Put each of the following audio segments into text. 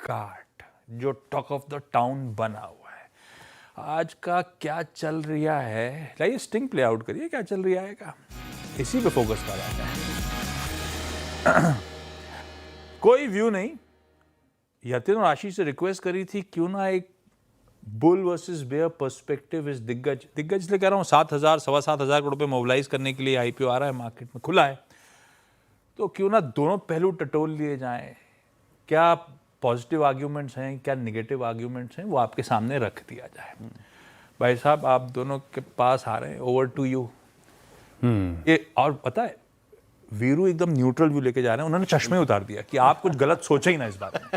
फ्लिपकार्ट जो talk of the town बना हुआ है, आज का क्या चल रहा है, लाइए स्टिंग प्ले आउट करिए, क्या चल रहा है का, इसी पे फोकस कर रहा है। कोई व्यू नहीं। यतिन और आशीष से रिक्वेस्ट करी थी क्यों ना एक बुल वर्सेस बेयर पर्सपेक्टिव इस दिग्गज इसलिए कह रहा हूँ, 7,000 सवा 7,000 करोड़ रुपए मोबिलाइज करने के लिए आईपीओ आ रहा है, मार्केट में खुला है, तो क्यों ना दोनों पहलू टटोल लिए जाएं। क्या पॉजिटिव आर्ग्यूमेंट्स हैं, क्या निगेटिव आर्ग्यूमेंट्स हैं, वो आपके सामने रख दिया जाए। भाई साहब, आप दोनों के पास आ रहे हैं, ओवर टू यू। ये और पता है, वीरू एकदम न्यूट्रल व्यू लेके जा रहे हैं, उन्होंने चश्मे उतार दिया कि आप कुछ गलत सोचा ही ना इस बारे में।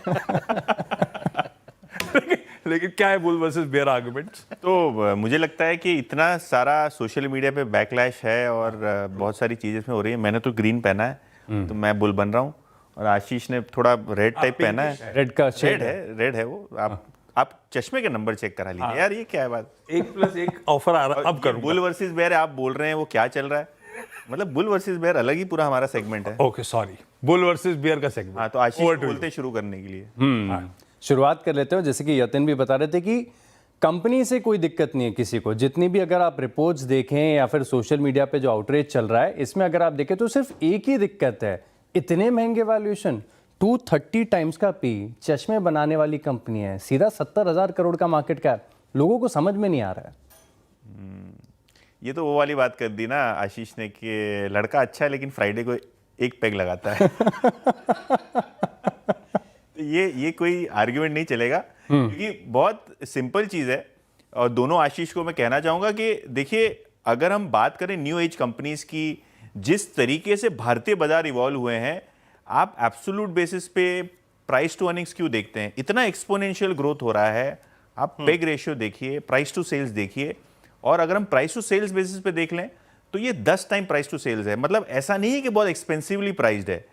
लेकिन क्या है बुल वर्सेस बेयर आर्गुमेंट्स? तो मुझे लगता है कि इतना सारा सोशल मीडिया पे बैकलैश है और बहुत सारी चीज़ें इसमें हो रही है। मैंने तो ग्रीन पहना है तो मैं बुल बन रहा हूँ, और आशीष ने थोड़ा रेड टाइप पहना है। रेड का शेड रेड है वो। आप चश्मे के नंबर चेक करा लीजिए यार, ये क्या है बात। 1+1 ऑफर आ रहा है, अब करूँ। बुल वर्सेस बेयर आप बोल रहे हैं, वो क्या चल रहा है? मतलब बुल वर्सेस बेयर अलग ही पूरा हमारा सेगमेंट है। Okay sorry, bull versus bear का सेगमेंट। हाँ, तो आशीष बोलते शुरू करने के लिए शुरुआत कर लेते हो। जैसे कि यतिन भी बता रहे थे कि कंपनी से कोई दिक्कत नहीं है किसी को। जितनी भी अगर आप रिपोर्ट्स देखें या फिर सोशल मीडिया पे जो आउटरीच चल रहा है, इसमें अगर आप देखें तो सिर्फ एक ही दिक्कत है, इतने महंगे वैल्यूएशन, 230 टाइम्स का पी, चश्मे बनाने वाली कंपनी है, सीधा 70,000 करोड़ का मार्केट कैप। लोगों को समझ में नहीं आ रहा है। ये तो वो वाली बात कर दी ना आशीष ने कि लड़का अच्छा है लेकिन फ्राइडे को एक पेग लगाता है। तो ये कोई आर्ग्यूमेंट नहीं चलेगा, क्योंकि बहुत सिंपल चीज़ है। और दोनों आशीष को मैं कहना चाहूँगा कि देखिए, अगर हम बात करें न्यू एज कंपनीज की, जिस तरीके से भारतीय बाजार इवॉल्व हुए हैं, आप एब्सोल्यूट बेसिस पे प्राइस टू अर्निंग्स क्यों देखते हैं? इतना एक्सपोनेंशियल ग्रोथ हो रहा है। आप पेग रेशियो देखिए, प्राइस टू सेल्स देखिए, और अगर हम प्राइस टू सेल्स बेसिस पे देख लें तो ये 10 टाइम प्राइस टू सेल्स है। मतलब ऐसा नहीं है कि बहुत एक्सपेंसिवली प्राइस्ड है।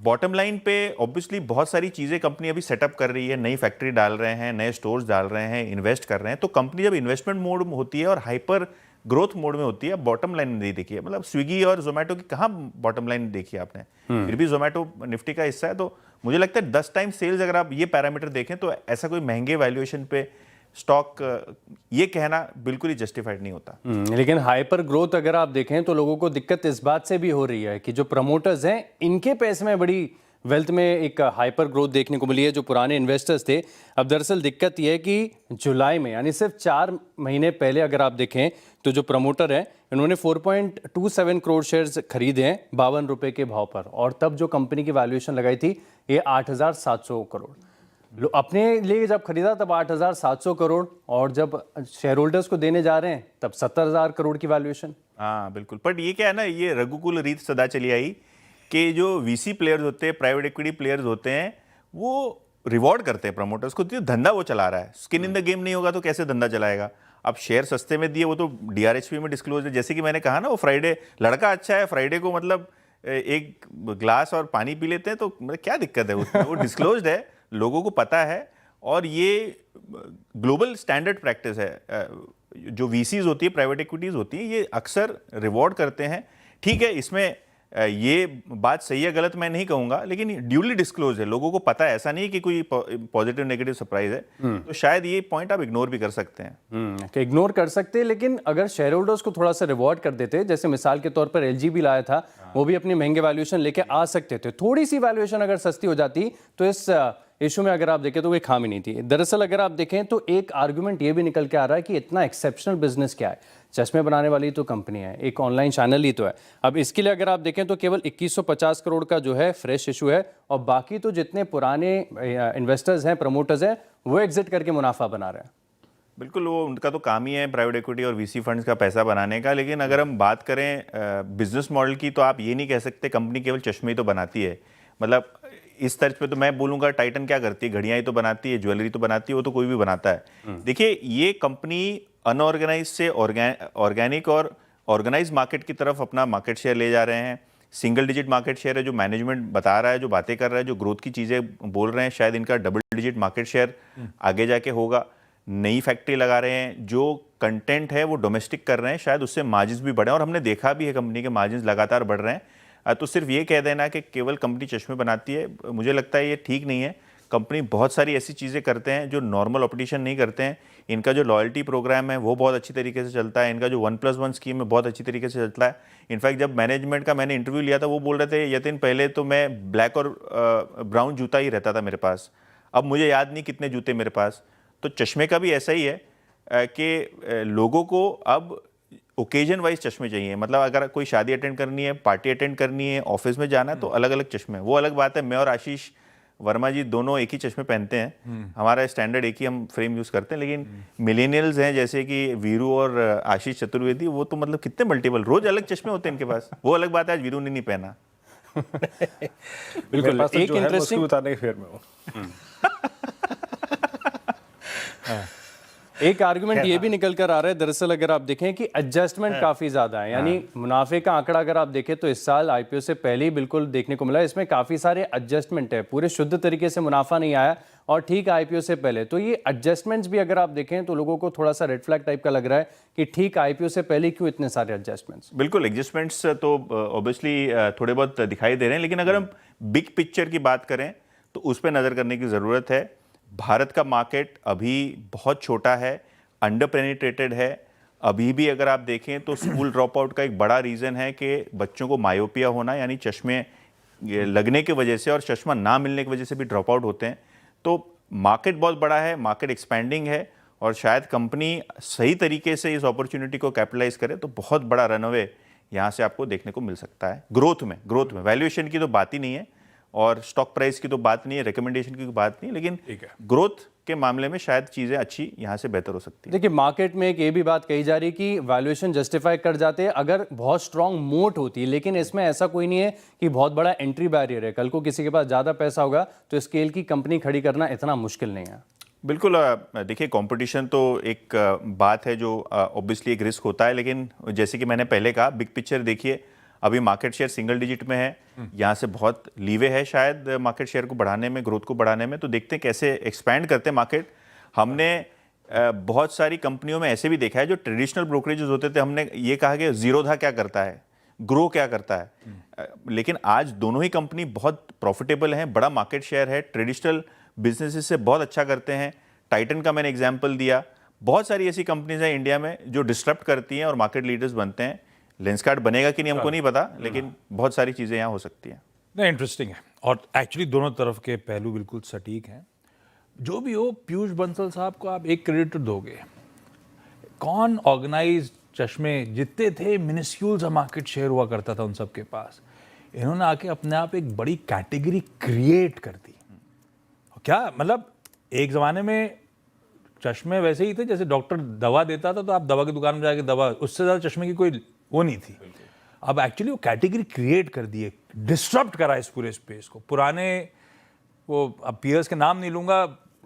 बॉटम लाइन पे ऑब्वियसली बहुत सारी चीज़ें कंपनी अभी सेटअप कर रही है, नई फैक्ट्री डाल रहे हैं, नए स्टोर्स डाल रहे हैं, इन्वेस्ट कर रहे हैं। तो कंपनी जब इन्वेस्टमेंट मोड में होती है और हाइपर ग्रोथ मोड में होती है, बॉटम लाइन नहीं देखी है। मतलब स्विगी और जोमेटो की कहाँ बॉटम लाइन देखी है आपने? फिर भी जोमेटो निफ्टी का हिस्सा है। तो मुझे लगता है 10 टाइम सेल्स अगर आप ये पैरामीटर देखें तो ऐसा कोई महंगे वैल्यूएशन पे स्टॉक ये कहना बिल्कुल ही जस्टिफाइड नहीं होता। लेकिन हाइपर ग्रोथ अगर आप देखें तो लोगों को दिक्कत इस बात से भी हो रही है कि जो प्रमोटर्स हैं, इनके पैसे में बड़ी वेल्थ में एक हाइपर ग्रोथ देखने को मिली है। जो पुराने इन्वेस्टर्स थे, अब दरअसल दिक्कत यह है कि जुलाई में, यानी सिर्फ 4 महीने पहले अगर आप देखें तो जो प्रमोटर हैं, इन्होंने 4.27 करोड़ शेयर्स खरीदे हैं 52 रुपये के भाव पर, और तब जो कंपनी की वैल्यूएशन लगाई थी ये 8,700 करोड़। अपने लिए जब खरीदा तब 8,700 करोड़, और जब शेयर होल्डर्स को देने जा रहे हैं तब 70,000 करोड़ की वैल्यूएशन। हाँ बिल्कुल, बट ये क्या है ना, ये रघुकुल रीत सदा चली आई कि जो वीसी प्लेयर्स होते हैं, प्राइवेट इक्विटी प्लेयर्स होते हैं, वो रिवॉर्ड करते हैं प्रमोटर्स को। धंधा वो चला रहा है, स्किन इन द गेम नहीं होगा तो कैसे धंधा चलाएगा? अब शेयर सस्ते में दिए, वो तो डीआरएचपी में डिस्क्लोज है। जैसे कि मैंने कहा ना, वो फ्राइडे लड़का अच्छा है, फ्राइडे को मतलब एक ग्लास और पानी पी लेते हैं, तो मतलब क्या दिक्कत है उसमें? वो डिस्क्लोज्ड है, लोगों को पता है, और ये ग्लोबल स्टैंडर्ड प्रैक्टिस है। जो वीसीज होती है, प्राइवेट इक्विटीज होती है, ये अक्सर रिवॉर्ड करते हैं। ठीक है, इसमें ये बात सही है गलत मैं नहीं कहूंगा, लेकिन ड्यूली डिस्क्लोज है, लोगों को पता है। ऐसा नहीं है कि कोई पॉजिटिव नेगेटिव सरप्राइज है। तो शायद ये पॉइंट आप इग्नोर भी कर सकते हैं। इग्नोर कर सकते हैं, लेकिन अगर शेयर होल्डर्स को थोड़ा सा रिवॉर्ड कर देते, जैसे मिसाल के तौर पर एलजी भी लाया था, वो भी अपनी महंगे वैल्यूएशन लेके आ सकते थे। थोड़ी सी वैल्यूएशन अगर सस्ती हो जाती तो इस इशू में अगर आप देखें तो कोई खामी नहीं थी। दरअसल अगर आप देखें तो एक आर्गुमेंट ये भी निकल के आ रहा है कि इतना एक्सेप्शनल बिजनेस क्या है, चश्मे बनाने वाली तो कंपनी है, एक ऑनलाइन चैनल ही तो है। अब इसके लिए अगर आप देखें तो केवल 2150 करोड़ का जो है फ्रेश इशू है, और बाकी तो जितने पुराने इन्वेस्टर्स हैं, प्रमोटर्स हैं, वो एग्जिट करके मुनाफा बना रहे हैं। बिल्कुल, वो उनका तो काम ही है प्राइवेट इक्विटी और वीसी फंड्स का पैसा बनाने का। लेकिन अगर हम बात करें बिजनेस मॉडल की, तो आप ये नहीं कह सकते कंपनी केवल चश्मे ही तो बनाती है। मतलब इस तर्ज पे तो मैं बोलूँगा, टाइटन क्या करती है? घड़ियाँ ही तो बनाती है, ज्वेलरी तो बनाती है, वो तो कोई भी बनाता है। देखिए, ये कंपनी अनऑर्गेनाइज से ऑर्गेनिक और ऑर्गेनाइज मार्केट की तरफ अपना मार्केट शेयर ले जा रहे हैं। सिंगल डिजिट मार्केट शेयर है जो मैनेजमेंट बता रहा है, जो बातें कर रहा है, जो ग्रोथ की चीज़ें बोल रहे हैं। शायद इनका डबल डिजिट मार्केट शेयर आगे जाके होगा। नई फैक्ट्री लगा रहे हैं, जो कंटेंट है वो डोमेस्टिक कर रहे हैं, शायद उससे मार्जिन्स भी बढ़े, और हमने देखा भी है कंपनी के मार्जिन्स लगातार बढ़ रहे हैं। तो सिर्फ ये कह देना कि केवल कंपनी चश्मे बनाती है, मुझे लगता है ये ठीक नहीं है। कंपनी बहुत सारी ऐसी चीज़ें करते हैं जो नॉर्मल ऑपरेशन नहीं करते हैं। इनका जो लॉयल्टी प्रोग्राम है वो बहुत अच्छी तरीके से चलता है। इनका जो 1+1 स्कीम है बहुत अच्छी तरीके से चलता है। इनफैक्ट जब मैनेजमेंट का मैंने इंटरव्यू लिया था वो बोल रहे थे, यतिन पहले तो मैं ब्लैक और ब्राउन जूता ही रहता था मेरे पास, अब मुझे याद नहीं कितने जूते मेरे पास। तो चश्मे का भी ऐसा ही है कि लोगों को अब ओकेजन वाइज चश्मे चाहिए। मतलब अगर कोई शादी अटेंड करनी है, पार्टी अटेंड करनी है, ऑफिस में जाना है तो अलग अलग चश्मे। वो अलग बात है, मैं और आशीष वर्मा जी दोनों एक ही चश्मे पहनते हैं, हमारा स्टैंडर्ड एक ही हम फ्रेम यूज करते हैं। लेकिन मिलेनियल्स हैं जैसे कि वीरू और आशीष चतुर्वेदी, वो तो मतलब कितने मल्टीपल, रोज अलग चश्मे होते हैं इनके पास। वो अलग बात है, आज वीरू ने नहीं पहना। बिल्कुल, एक एक इंटरेस्टिंग उतारने के फेर में हूँ। एक आर्गुमेंट ये भी निकल कर आ रहा है दरअसल, अगर आप देखें कि एडजस्टमेंट काफी ज्यादा है, यानी मुनाफे का आंकड़ा अगर आप देखें तो इस साल आईपीओ से पहले ही बिल्कुल देखने को मिला, इसमें काफी सारे एडजस्टमेंट है, पूरे शुद्ध तरीके से मुनाफा नहीं आया और ठीक आईपीओ से पहले। तो ये एडजस्टमेंट्स भी अगर आप देखें तो लोगों को थोड़ा सा रेड फ्लैग टाइप का लग रहा है कि ठीक आईपीओ से पहले क्यों इतने सारे एडजस्टमेंट्स। बिल्कुल, एडजस्टमेंट्स तो ऑब्वियसली थोड़े बहुत दिखाई दे रहे हैं, लेकिन अगर हम बिग पिक्चर की बात करें तो उस पर नजर करने की जरूरत है। भारत का मार्केट अभी बहुत छोटा है, अंडर पेनिट्रेटेड है। अभी भी अगर आप देखें तो स्कूल ड्रॉप आउट का एक बड़ा रीज़न है कि बच्चों को मायोपिया होना, यानी चश्मे लगने की वजह से और चश्मा ना मिलने की वजह से भी ड्रॉप आउट होते हैं। तो मार्केट बहुत बड़ा है, मार्केट एक्सपेंडिंग है और शायद कंपनी सही तरीके से इस अपॉर्चुनिटी को कैपिटलाइज करे तो बहुत बड़ा रनअवे यहाँ से आपको देखने को मिल सकता है। ग्रोथ में वैल्यूएशन की तो बात ही नहीं है और स्टॉक प्राइस की तो बात नहीं है, रिकमेंडेशन की बात नहीं है, लेकिन ग्रोथ के मामले में शायद चीजें अच्छी यहाँ से बेहतर हो सकती है। देखिए, मार्केट में एक ये भी बात कही जा रही है कि वैल्यूएशन जस्टिफाई कर जाते हैं अगर बहुत स्ट्रांग मोट होती है, लेकिन इसमें ऐसा कोई नहीं है कि बहुत बड़ा एंट्री बैरियर है। कल को किसी के पास ज्यादा पैसा होगा तो स्केल की कंपनी खड़ी करना इतना मुश्किल नहीं है। बिल्कुल, देखिए कंपटीशन तो एक बात है जो ऑब्वियसली एक रिस्क होता है, लेकिन जैसे कि मैंने पहले कहा, बिग पिक्चर देखिए, अभी मार्केट शेयर सिंगल डिजिट में है, यहाँ से बहुत लीवे है शायद मार्केट शेयर को बढ़ाने में, ग्रोथ को बढ़ाने में। तो देखते हैं कैसे एक्सपैंड करते हैं मार्केट। हमने बहुत सारी कंपनियों में ऐसे भी देखा है जो ट्रेडिशनल ब्रोकरेजेस होते थे, हमने ये कहा कि जीरोधा क्या करता है, ग्रो क्या करता है, लेकिन आज दोनों ही कंपनी बहुत प्रॉफिटेबल हैं, बड़ा मार्केट शेयर है, ट्रेडिशनल बिजनेसेस से बहुत अच्छा करते हैं। टाइटन का मैंने एग्जाम्पल दिया, बहुत सारी ऐसी कंपनीज हैं इंडिया में जो डिस्टर्ब करती हैं और मार्केट लीडर्स बनते हैं। लेंसकार्ट बनेगा कि नहीं हमको नहीं पता, लेकिन बहुत सारी चीज़ें यहाँ हो सकती हैं। नहीं, इंटरेस्टिंग है और एक्चुअली दोनों तरफ के पहलू बिल्कुल सटीक हैं। जो भी हो, पीयूष बंसल साहब को आप एक क्रेडिट दोगे, कौन ऑर्गेनाइज चश्मे जितने थे, मिनिस्क्यूल सा मार्केट शेयर हुआ करता था उन सब के पास, इन्होंने आके अपने आप एक बड़ी कैटेगरी क्रिएट कर दी। क्या मतलब, एक ज़माने में चश्मे वैसे ही थे जैसे डॉक्टर दवा देता था तो आप दवा की दुकान में जाके दवा, उससे ज़्यादा चश्मे की कोई वो नहीं थी। अब एक्चुअली वो कैटेगरी क्रिएट कर दिए, डिस्टर्ब करा इस पूरे स्पेस को। पुराने वो, अब पीयर्स के नाम नहीं लूँगा,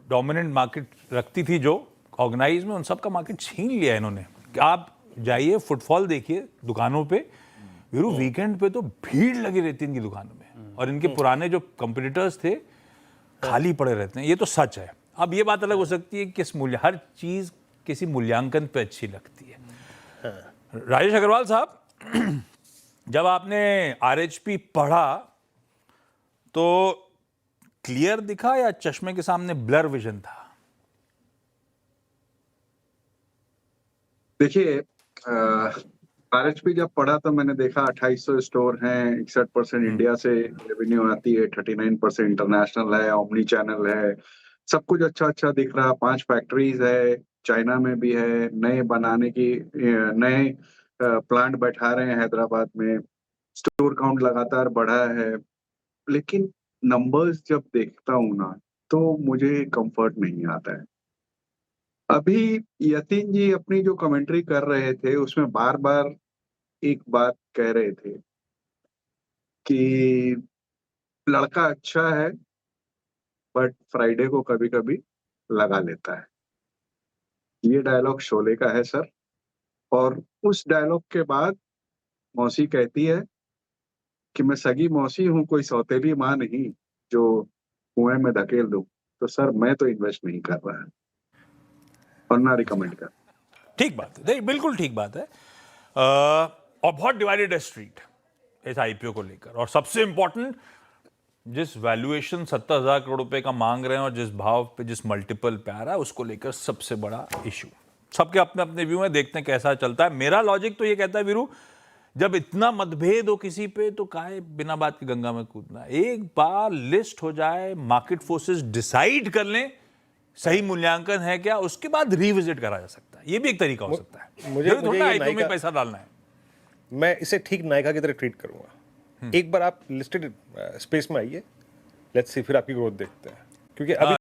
डोमिनेंट मार्केट रखती थी जो ऑर्गेनाइज में, उन सब का मार्केट छीन लिया इन्होंने। आप जाइए, फुटफॉल देखिए दुकानों पे, वीरू वीकेंड पे तो भीड़ लगी रहती है इनकी दुकानों में, और इनके पुराने जो कंपटीटर्स थे खाली पड़े रहते हैं। ये तो सच है। अब ये बात अलग हो सकती है किस मूल्य, हर चीज़ किसी मूल्यांकन पे अच्छी लगती है। राजेश अग्रवाल साहब, जब आपने आरएचपी पढ़ा तो क्लियर दिखा या चश्मे के सामने ब्लर विजन था? देखिए, आरएचपी जब पढ़ा तो मैंने देखा 2800 स्टोर हैं, 61% इंडिया से रेवेन्यू आती है, 39% इंटरनेशनल है, ओमनी चैनल है, सब कुछ अच्छा अच्छा दिख रहा। 5 फैक्ट्रीज है, चाइना में भी है, नए बनाने की नए प्लांट बैठा रहे हैं हैदराबाद में, स्टोर काउंट लगातार बढ़ा है। लेकिन नंबर्स जब देखता हूँ ना तो मुझे कंफर्ट नहीं आता है। अभी यतिन जी अपनी जो कमेंट्री कर रहे थे उसमें बार बार एक बात कह रहे थे कि लड़का अच्छा है बट फ्राइडे को कभी कभी लगा लेता है। ये डायलॉग शोले का है सर, और उस डायलॉग के बाद मौसी कहती है कि मैं सगी मौसी हूँ, कोई सौतेली माँ नहीं जो कुएं में धकेल दूं। तो सर मैं तो इन्वेस्ट नहीं कर रहा है और ना रिकमेंड कर। ठीक बात है, बिल्कुल ठीक बात है। और बहुत डिवाइडेड है स्ट्रीट इस आईपीओ को लेकर, और सबसे इंपॉर्टेंट, जिस वैल्यूएशन 70,000 करोड़ रुपए का मांग रहे हैं और जिस भाव पे जिस मल्टीपल पे आ रहा है उसको लेकर सबसे बड़ा इशू। सबके अपने अपने व्यू हैं, देखते हैं कैसा चलता है। मेरा लॉजिक तो ये कहता है वीरू, जब इतना मतभेद हो किसी पे तो काहे बिना बात की गंगा में कूदना। एक बार लिस्ट हो जाए, मार्केट फोर्सेस डिसाइड कर लें सही मूल्यांकन है क्या, उसके बाद रिविजिट करा जा सकता है। ये भी एक तरीका हो सकता है। मुझे थोड़ा ये आईपीओ में नायका- पैसा डालना है। मैं इसे ठीक नायका की तरह ट्रीट करूंगा। एक बार आप लिस्टेड स्पेस में आइए, लेट्स सी, फिर आपकी ग्रोथ देखते हैं, क्योंकि अभी